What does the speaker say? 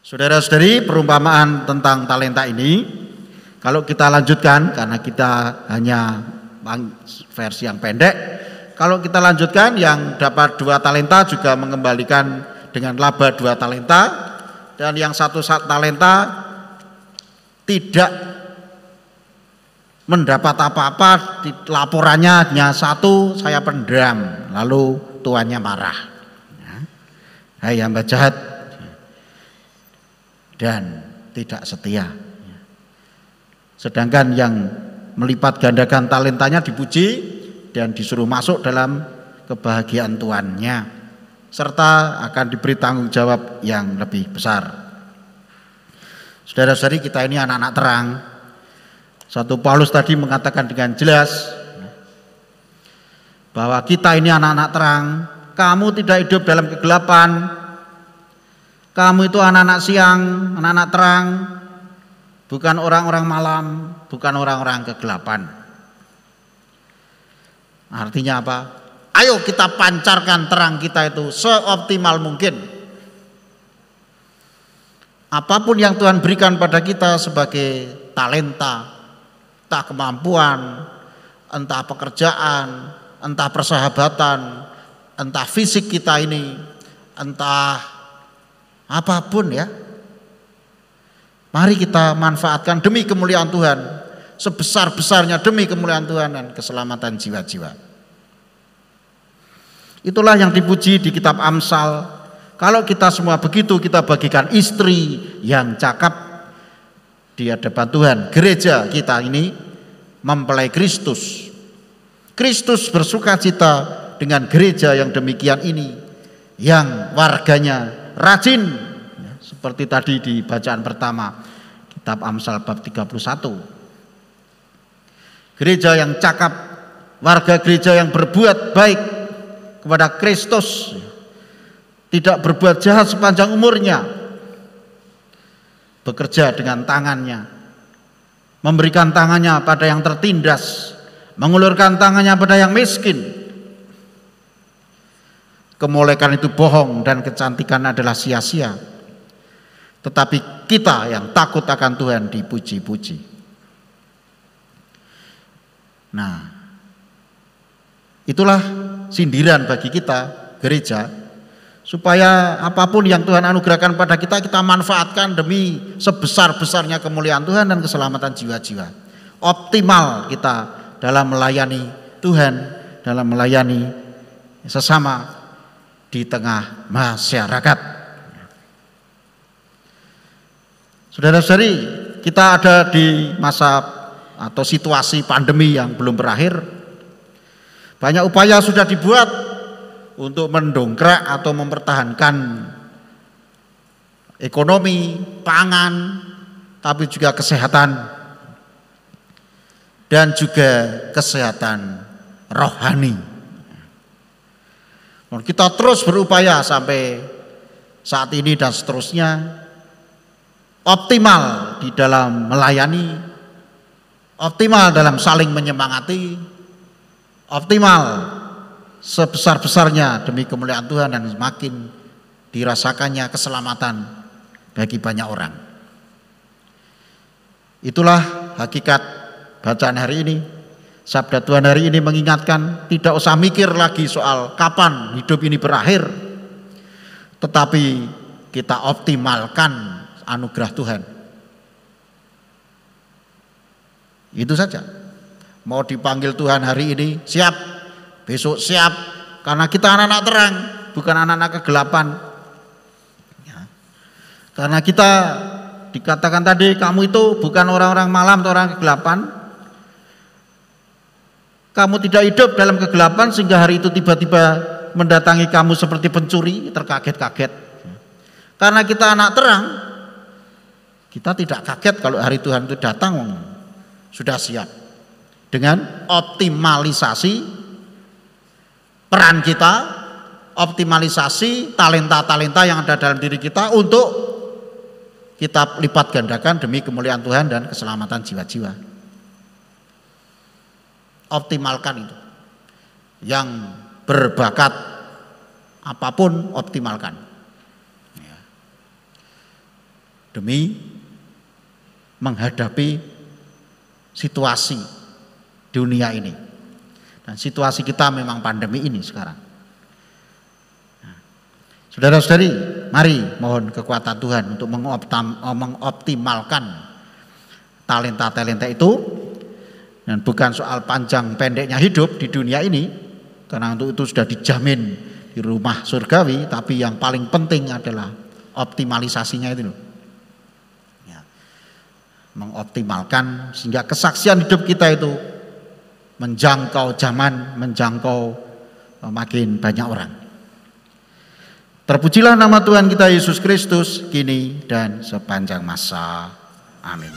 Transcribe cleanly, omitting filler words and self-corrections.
Saudara-saudari, perumpamaan tentang talenta ini, kalau kita lanjutkan, karena kita hanya versi yang pendek, kalau kita lanjutkan, yang dapat 2 talenta juga mengembalikan dengan laba 2 talenta, dan yang 1 talenta tidak mendapat apa-apa, laporannya hanya 1, saya pendam, lalu tuannya marah. Hai hamba jahat dan tidak setia. Sedangkan yang melipat gandakan talentanya dipuji dan disuruh masuk dalam kebahagiaan tuannya, serta akan diberi tanggung jawab yang lebih besar. Saudara-saudari, kita ini anak-anak terang. 1 Paulus tadi mengatakan dengan jelas bahwa kita ini anak-anak terang. Kamu tidak hidup dalam kegelapan. Kamu itu anak-anak siang, anak-anak terang, bukan orang-orang malam, bukan orang-orang kegelapan. Artinya apa? Ayo kita pancarkan terang kita itu seoptimal mungkin. Apapun yang Tuhan berikan pada kita sebagai talenta, entah kemampuan, entah pekerjaan, entah persahabatan, entah fisik kita ini, entah apapun ya, mari kita manfaatkan demi kemuliaan Tuhan, sebesar-besarnya demi kemuliaan Tuhan dan keselamatan jiwa-jiwa. Itulah yang dipuji di kitab Amsal. Kalau kita semua begitu, kita bagikan istri yang cakap di hadapan Tuhan. Gereja kita ini mempelai Kristus. Kristus bersuka cita dengan gereja yang demikian ini, yang warganya rajin, seperti tadi di bacaan pertama kitab Amsal bab 31. Gereja yang cakap, warga gereja yang berbuat baik kepada Kristus, tidak berbuat jahat sepanjang umurnya, bekerja dengan tangannya, memberikan tangannya pada yang tertindas, mengulurkan tangannya pada yang miskin. Kemolekan itu bohong dan kecantikan adalah sia-sia. Tetapi kita yang takut akan Tuhan dipuji-puji. Nah, itulah sindiran bagi kita gereja, supaya apapun yang Tuhan anugerahkan pada kita, kita manfaatkan demi sebesar-besarnya kemuliaan Tuhan dan keselamatan jiwa-jiwa. Optimal kita dalam melayani Tuhan, dalam melayani sesama di tengah masyarakat. Saudara-saudari, kita ada di masa atau situasi pandemi yang belum berakhir. Banyak upaya sudah dibuat untuk mendongkrak atau mempertahankan ekonomi, pangan, tapi juga kesehatan dan juga kesehatan rohani. Kita terus berupaya sampai saat ini dan seterusnya optimal di dalam melayani, optimal dalam saling menyemangati, optimal sebesar-besarnya demi kemuliaan Tuhan dan semakin dirasakannya keselamatan bagi banyak orang. Itulah hakikat bacaan hari ini. Sabda Tuhan hari ini mengingatkan, tidak usah mikir lagi soal kapan hidup ini berakhir, tetapi kita optimalkan anugerah Tuhan. Itu saja. Mau dipanggil Tuhan hari ini siap, besok siap, karena kita anak-anak terang, bukan anak-anak kegelapan. Ya. Karena kita dikatakan tadi, kamu itu bukan orang-orang malam atau orang kegelapan. Kamu tidak hidup dalam kegelapan sehingga hari itu tiba-tiba mendatangi kamu seperti pencuri, terkaget-kaget. Karena kita anak terang, kita tidak kaget kalau hari Tuhan itu datang, sudah siap. Dengan optimalisasi peran kita, optimalisasi talenta-talenta yang ada dalam diri kita untuk kita lipat gandakan demi kemuliaan Tuhan dan keselamatan jiwa-jiwa. Optimalkan itu. Yang berbakat apapun optimalkan. Ya. Demi menghadapi situasi dunia ini. Dan situasi kita memang pandemi ini sekarang. Nah, saudara-saudari, mari mohon kekuatan Tuhan untuk mengoptimalkan talenta-talenta itu. Dan bukan soal panjang pendeknya hidup di dunia ini, karena untuk itu sudah dijamin di rumah surgawi, tapi yang paling penting adalah optimalisasinya itu loh. Ya. Mengoptimalkan sehingga kesaksian hidup kita itu menjangkau zaman, menjangkau makin banyak orang. Terpujilah nama Tuhan kita Yesus Kristus kini dan sepanjang masa. Amin.